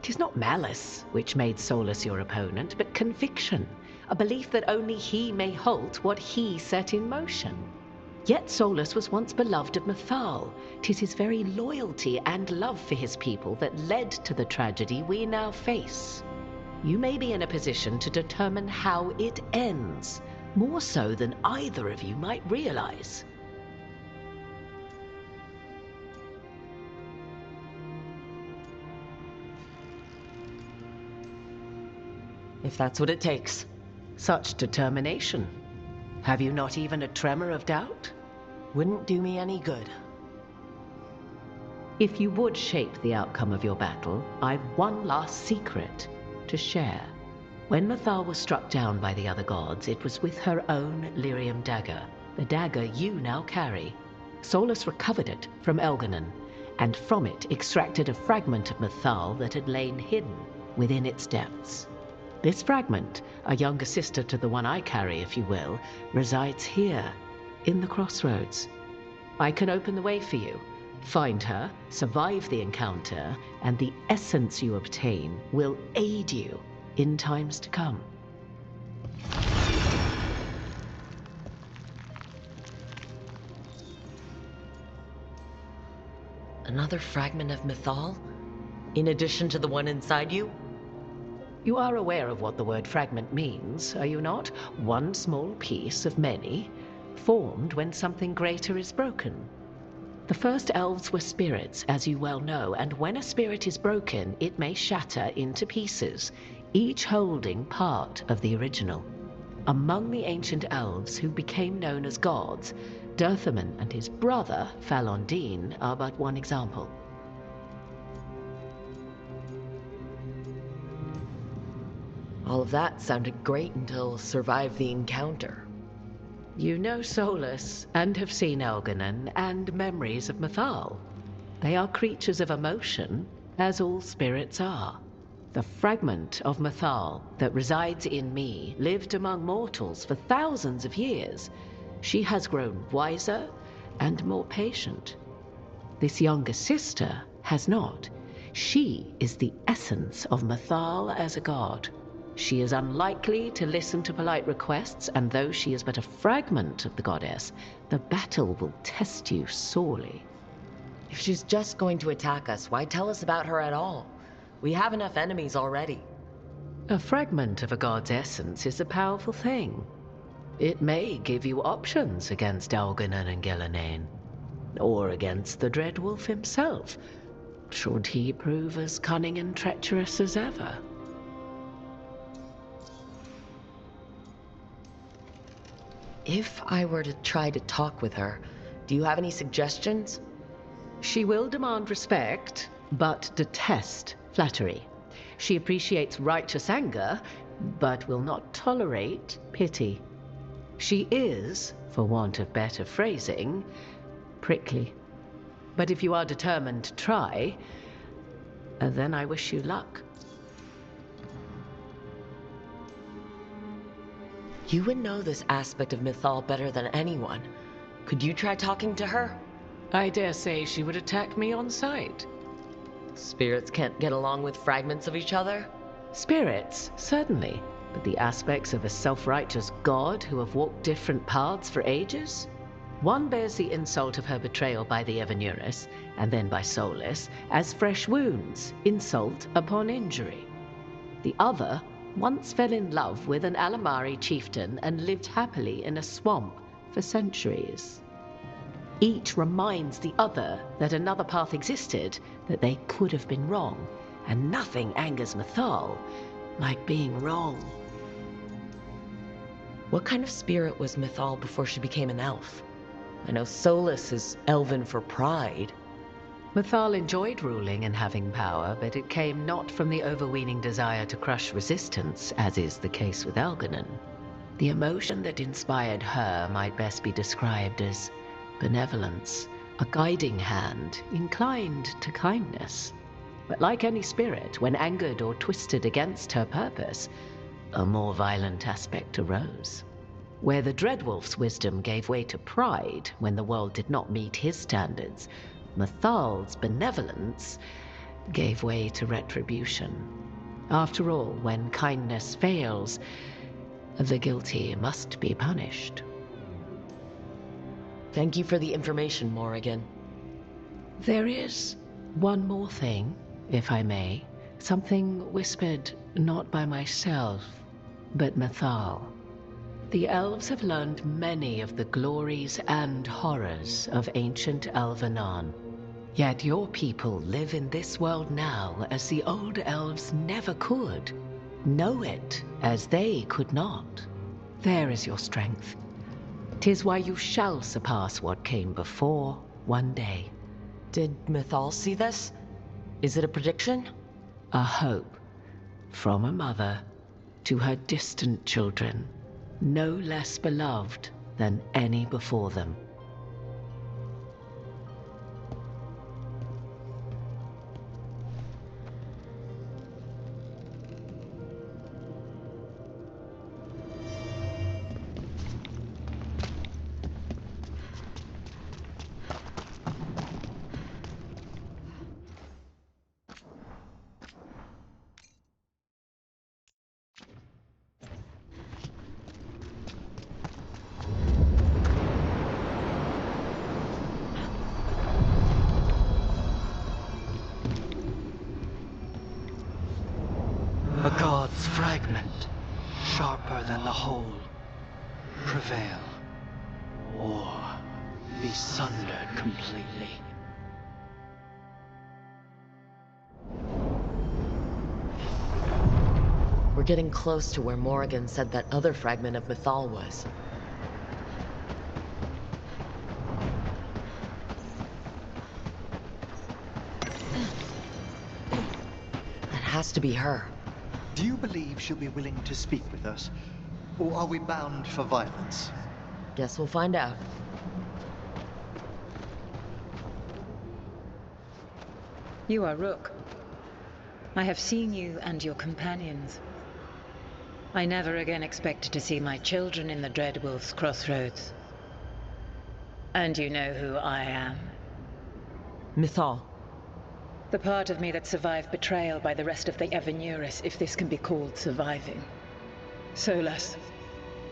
'Tis not malice which made Solas your opponent, but conviction, a belief that only he may halt what he set in motion. Yet Solas was once beloved of Mythal. 'Tis his very loyalty and love for his people that led to the tragedy we now face. You may be in a position to determine how it ends, more so than either of you might realize. If that's what it takes. Such determination. Have you not even a tremor of doubt? Wouldn't do me any good. If you would shape the outcome of your battle, I've one last secret to share. When Mythal was struck down by the other gods, it was with her own lyrium dagger, the dagger you now carry. Solas recovered it from Elganon, and from it extracted a fragment of Mythal that had lain hidden within its depths. This fragment, a younger sister to the one I carry, if you will, resides here, in the crossroads. I can open the way for you, find her, survive the encounter, and the essence you obtain will aid you in times to come. Another fragment of Mythal? In addition to the one inside you? You are aware of what the word fragment means, are you not? One small piece of many, formed when something greater is broken. The first elves were spirits, as you well know, and when a spirit is broken, it may shatter into pieces, each holding part of the original. Among the ancient elves who became known as gods, Dirthaman and his brother, Falondine, are but one example. All of that sounded great until survive the encounter. You know Solas, and have seen Elganon, and memories of Mythal. They are creatures of emotion, as all spirits are. The fragment of Mythal that resides in me lived among mortals for thousands of years. She has grown wiser and more patient. This younger sister has not. She is the essence of Mythal as a god. She is unlikely to listen to polite requests, and though she is but a fragment of the goddess, the battle will test you sorely. If she's just going to attack us, why tell us about her at all? We have enough enemies already. A fragment of a god's essence is a powerful thing. It may give you options against Elganon and Gillenane, or against the Dreadwolf himself, should he prove as cunning and treacherous as ever. If I were to try to talk with her, do you have any suggestions? She will demand respect, but detest flattery. She appreciates righteous anger, but will not tolerate pity. She is, for want of better phrasing, prickly. But if you are determined to try, then I wish you luck. You would know this aspect of Mythal better than anyone. Could you try talking to her? I dare say she would attack me on sight. Spirits can't get along with fragments of each other? Spirits, certainly. But the aspects of a self-righteous god who have walked different paths for ages? One bears the insult of her betrayal by the Evanuris, and then by Solas, as fresh wounds, insult upon injury. The other once fell in love with an Alamari chieftain and lived happily in a swamp for centuries. Each reminds the other that another path existed, that they could have been wrong, and nothing angers Mythal like being wrong. What kind of spirit was Mythal before she became an elf? I know Solas is elven for pride. Mythal enjoyed ruling and having power, but it came not from the overweening desire to crush resistance, as is the case with Elganon. The emotion that inspired her might best be described as benevolence, a guiding hand inclined to kindness. But like any spirit, when angered or twisted against her purpose, a more violent aspect arose. Where the Dreadwolf's wisdom gave way to pride when the world did not meet his standards, Mythal's benevolence gave way to retribution. After all, when kindness fails, the guilty must be punished. Thank you for the information, Morrigan. There is one more thing, if I may. Something whispered not by myself, but Mythal. The elves have learned many of the glories and horrors of ancient Elvenon. Yet your people live in this world now as the old elves never could. Know it as they could not. There is your strength. 'Tis why you shall surpass what came before one day. Did Mythal see this? Is it a prediction? A hope from a mother to her distant children, no less beloved than any before them. God's fragment, sharper than the whole, prevail, or be sundered completely. We're getting close to where Morrigan said that other fragment of Mythal was. That has to be her. Do you believe she'll be willing to speak with us? Or are we bound for violence? Guess we'll find out. You are Rook. I have seen you and your companions. I never again expected to see my children in the Dreadwolf's crossroads. And you know who I am. Mythal. The part of me that survived betrayal by the rest of the Evanuris, if this can be called surviving. Solas.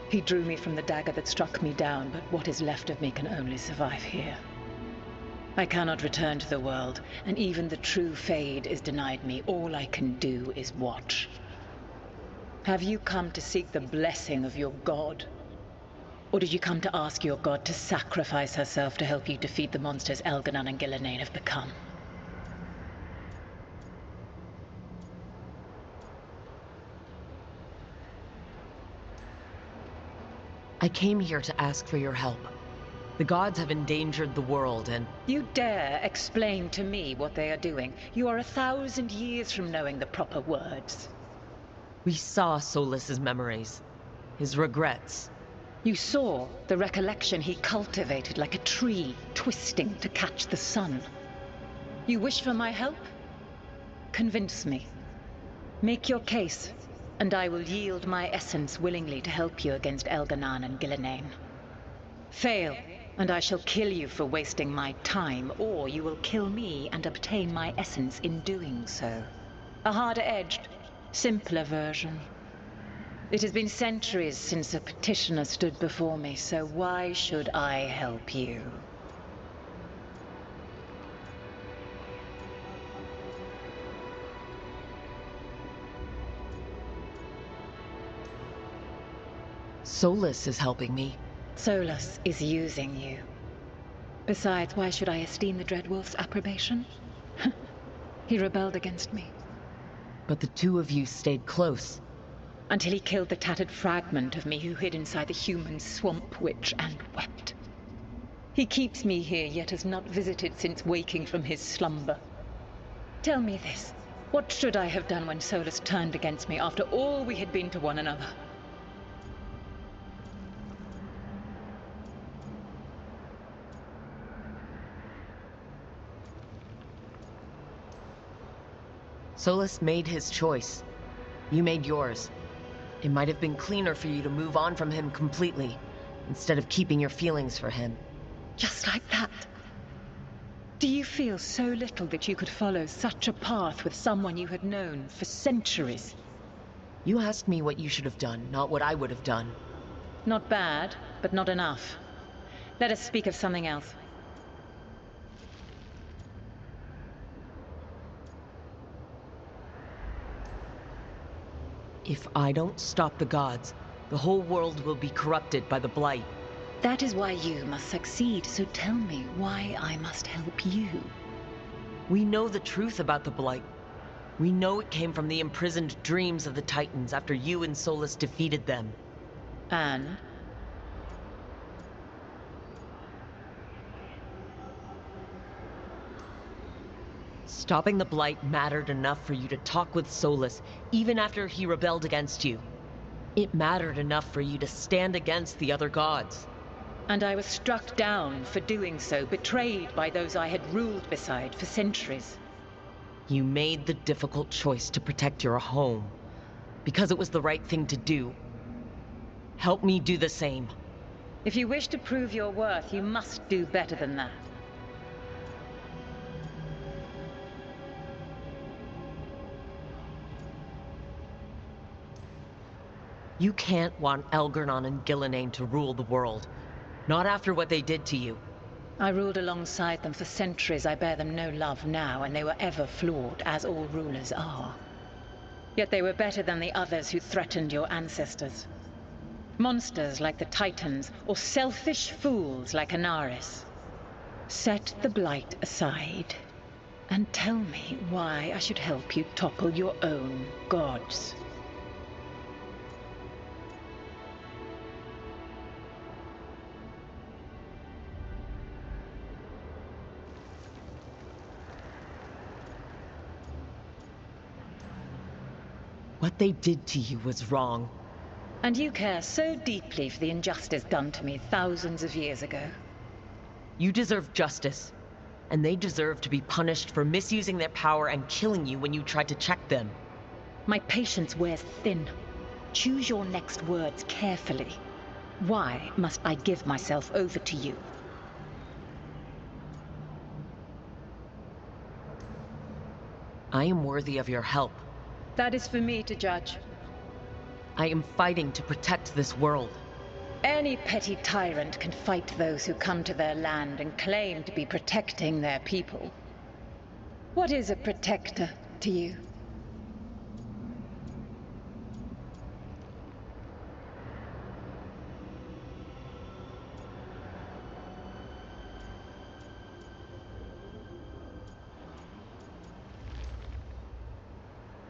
He drew me from the dagger that struck me down, but what is left of me can only survive here. I cannot return to the world, and even the true Fade is denied me. All I can do is watch. Have you come to seek the blessing of your god? Or did you come to ask your god to sacrifice herself to help you defeat the monsters Elgar'nan and Gillenane have become? I came here to ask for your help. The gods have endangered the world and... You dare explain to me what they are doing? You are 1,000 years from knowing the proper words. We saw Solas's memories, his regrets. You saw the recollection he cultivated like a tree, twisting to catch the sun. You wish for my help? Convince me. Make your case, and I will yield my essence willingly to help you against Elgar'nan and Gillenane. Fail, and I shall kill you for wasting my time, or you will kill me and obtain my essence in doing so. A harder-edged, simpler version. It has been centuries since a petitioner stood before me, so why should I help you? Solas is helping me. Solas is using you. Besides, why should I esteem the Dreadwolf's approbation? He rebelled against me. But the two of you stayed close. Until he killed the tattered fragment of me who hid inside the human swamp witch and wept. He keeps me here, yet has not visited since waking from his slumber. Tell me this. What should I have done when Solas turned against me after all we had been to one another? Solas made his choice. You made yours. It might have been cleaner for you to move on from him completely, instead of keeping your feelings for him. Just like that? Do you feel so little that you could follow such a path with someone you had known for centuries? You asked me what you should have done, not what I would have done. Not bad, but not enough. Let us speak of something else. If I don't stop the gods, the whole world will be corrupted by the Blight. That is why you must succeed, so tell me why I must help you. We know the truth about the Blight. We know it came from the imprisoned dreams of the Titans after you and Solas defeated them. And? Stopping the Blight mattered enough for you to talk with Solas, even after he rebelled against you. It mattered enough for you to stand against the other gods. And I was struck down for doing so, betrayed by those I had ruled beside for centuries. You made the difficult choice to protect your home, because it was the right thing to do. Help me do the same. If you wish to prove your worth, you must do better than that. You can't want Elgar'nan and Gillenane to rule the world. Not after what they did to you. I ruled alongside them for centuries. I bear them no love now, and they were ever flawed, as all rulers are. Yet they were better than the others who threatened your ancestors. Monsters like the Titans, or selfish fools like Anaris. Set the blight aside, and tell me why I should help you topple your own gods. What they did to you was wrong. And you care so deeply for the injustice done to me thousands of years ago. You deserve justice, and they deserve to be punished for misusing their power and killing you when you tried to check them. My patience wears thin. Choose your next words carefully. Why must I give myself over to you? I am worthy of your help. That is for me to judge. I am fighting to protect this world. Any petty tyrant can fight those who come to their land and claim to be protecting their people. What is a protector to you?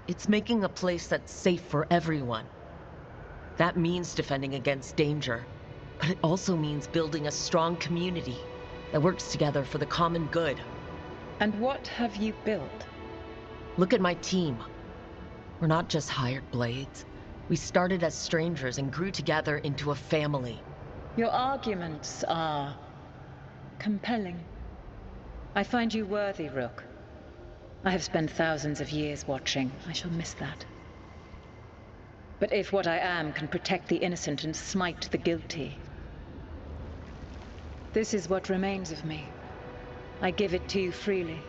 It's making a place that's safe for everyone. That means defending against danger, but it also means building a strong community that works together for the common good. And what have you built? Look at my team. We're not just hired blades. We started as strangers and grew together into a family. Your arguments are compelling. I find you worthy, Rook. I have spent thousands of years watching. I shall miss that. But if what I am can protect the innocent and smite the guilty, this is what remains of me. I give it to you freely.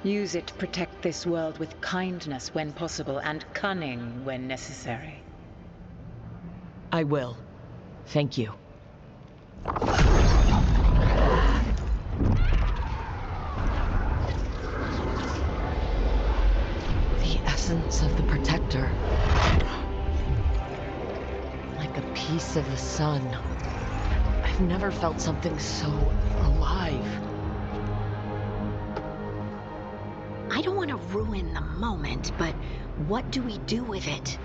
Use it to protect this world with kindness when possible and cunning when necessary. I will. Thank you. The essence of the Protector. Like a piece of the sun. I've never felt something so alive. I don't want to ruin the moment, but what do we do with it?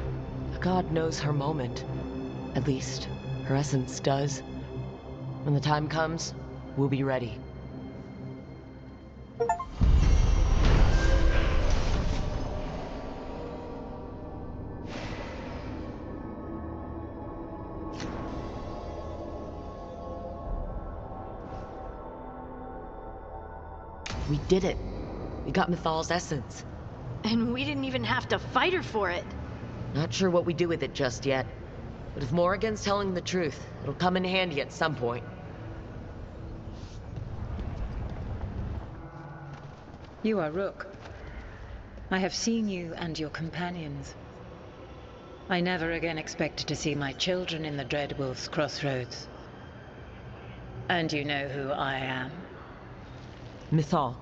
God knows her moment. At least, her essence does. When the time comes, we'll be ready. We did it. We got Mythal's essence. And we didn't even have to fight her for it. Not sure what we do with it just yet. But if Morrigan's telling the truth, it'll come in handy at some point. You are Rook. I have seen you and your companions. I never again expected to see my children in the Dreadwolf's crossroads. And you know who I am. Mythal.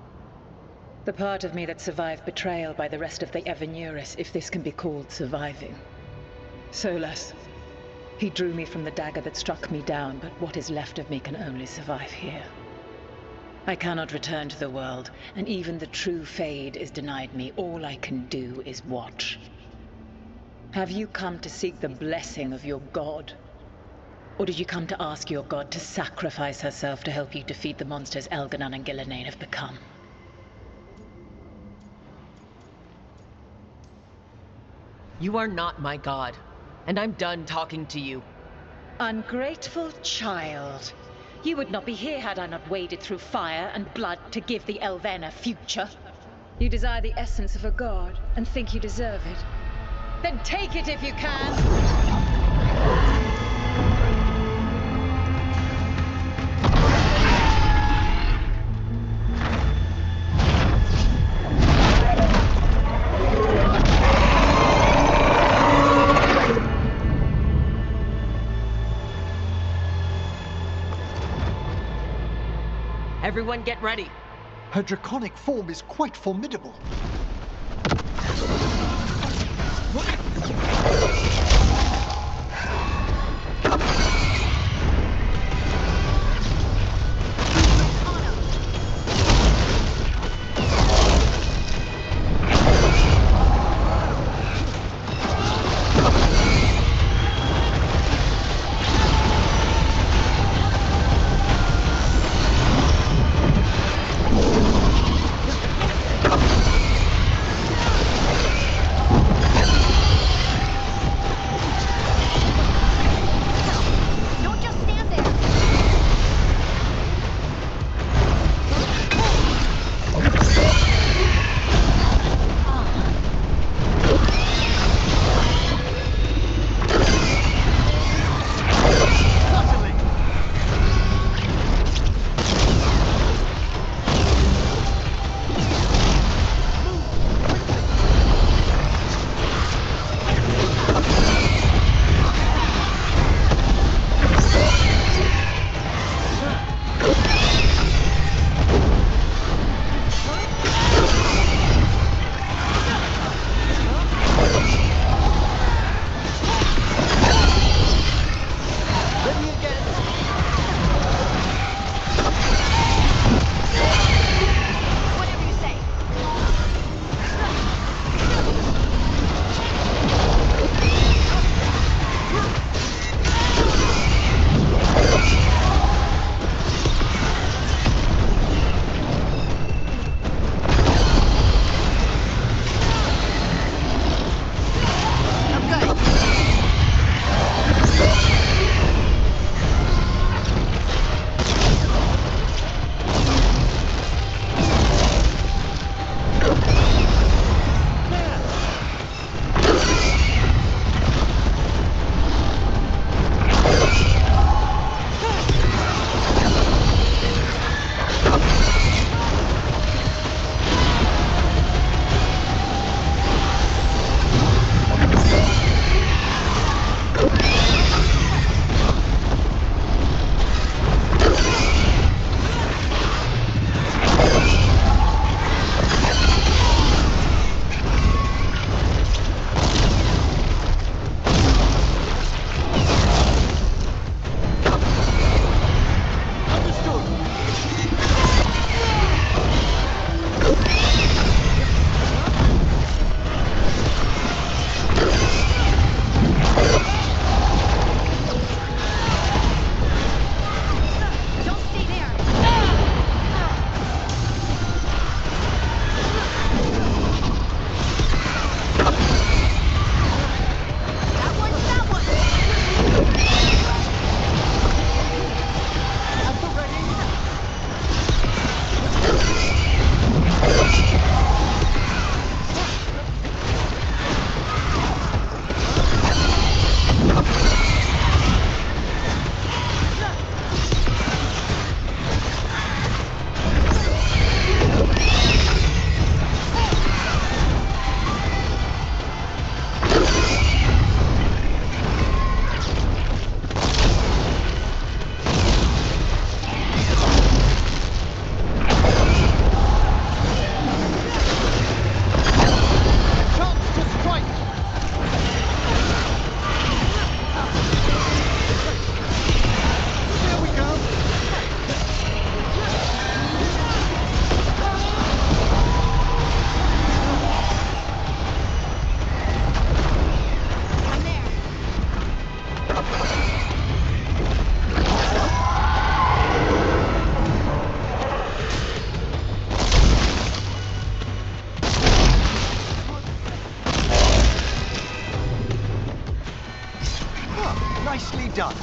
The part of me that survived betrayal by the rest of the Evanuris, if this can be called surviving. Solas. He drew me from the dagger that struck me down, but what is left of me can only survive here. I cannot return to the world, and even the true Fade is denied me. All I can do is watch. Have you come to seek the blessing of your god? Or did you come to ask your god to sacrifice herself to help you defeat the monsters Elganon and Gillenane have become? You are not my god, and I'm done talking to you. Ungrateful child. You would not be here had I not waded through fire and blood to give the Elven a future. You desire the essence of a god and think you deserve it. Then take it if you can! Everyone get ready. Her draconic form is quite formidable. Nicely done.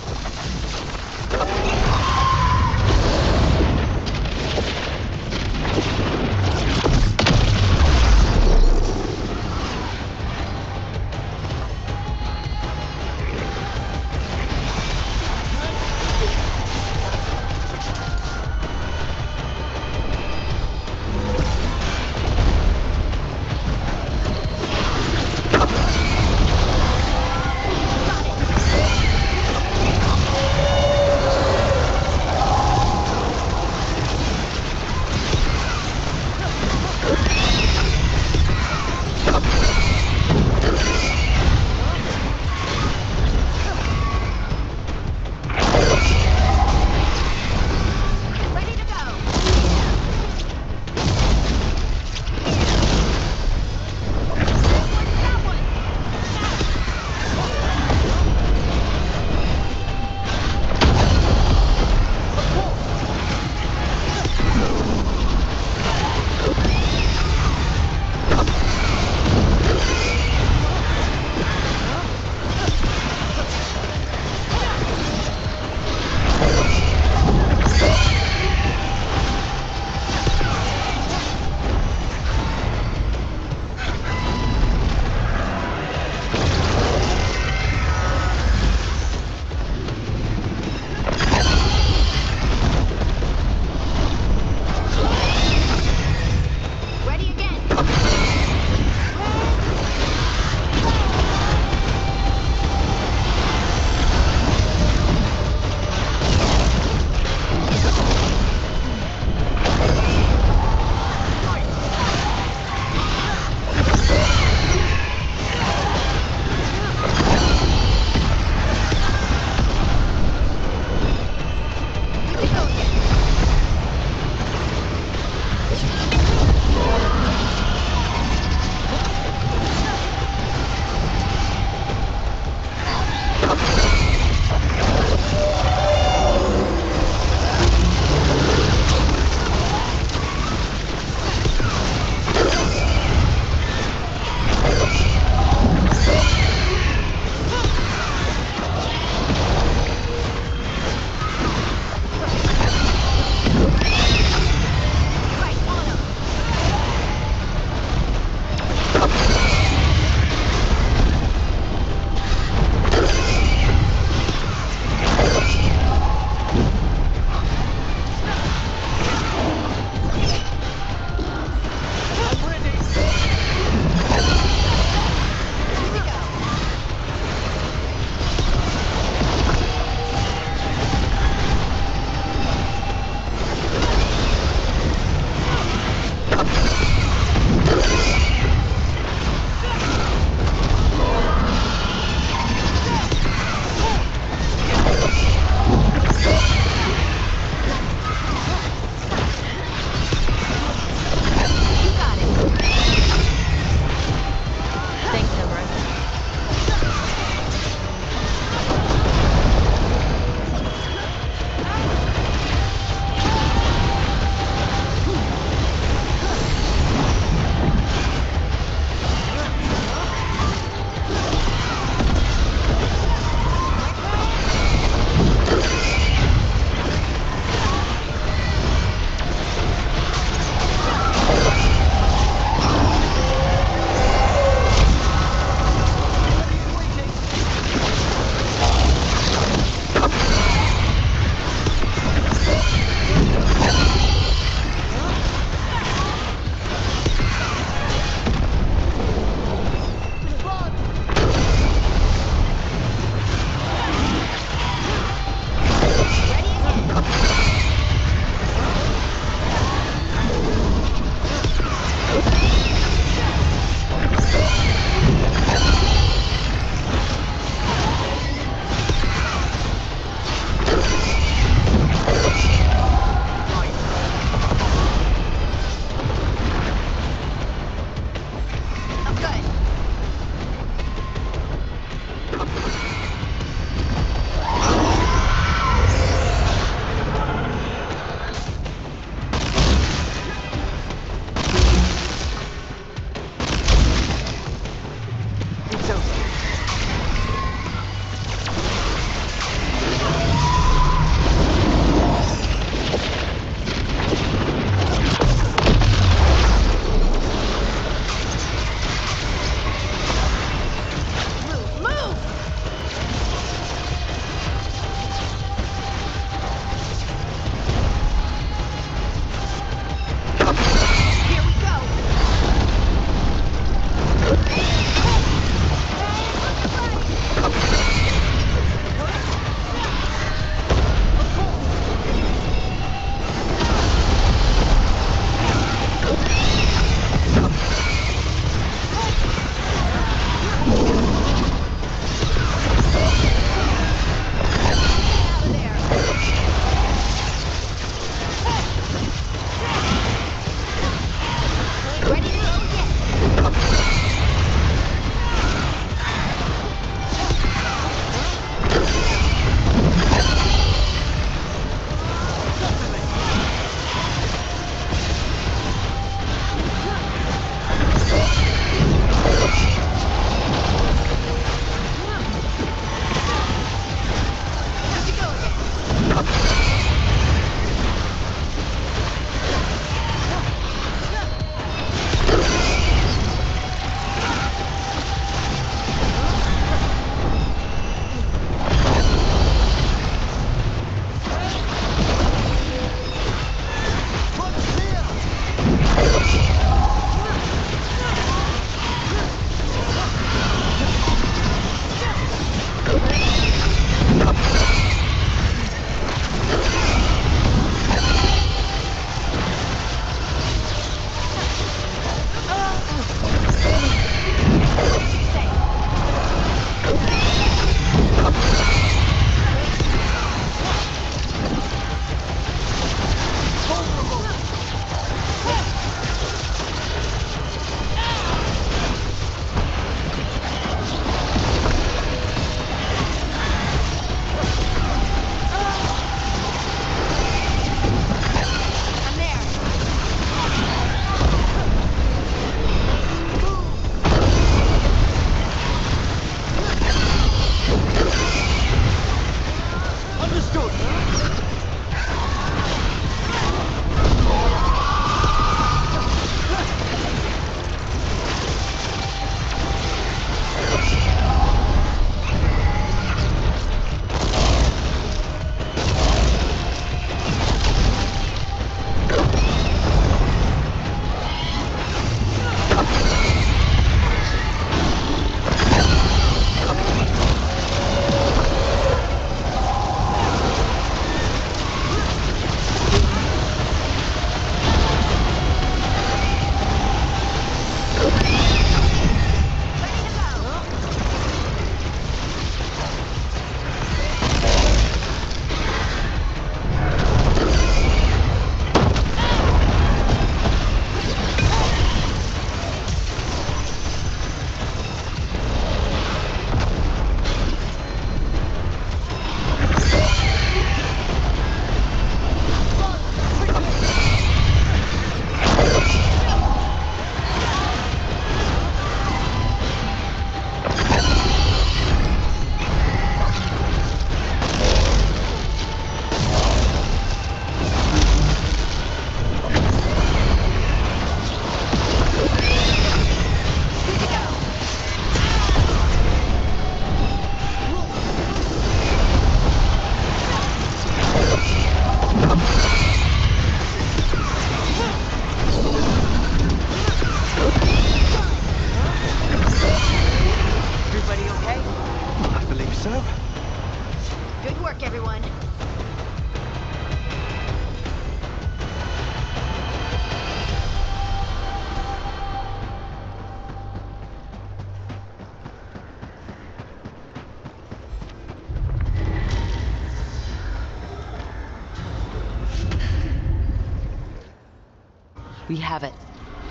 We have it.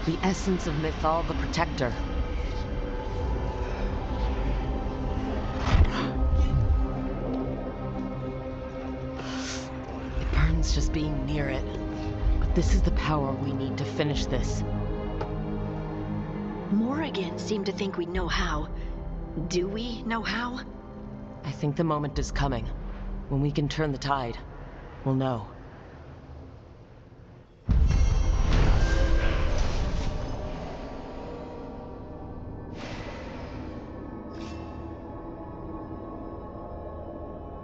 The essence of Mythal the Protector. It burns just being near it. But this is the power we need to finish this. Morrigan seemed to think we'd know how. Do we know how? I think the moment is coming. When we can turn the tide, we'll know.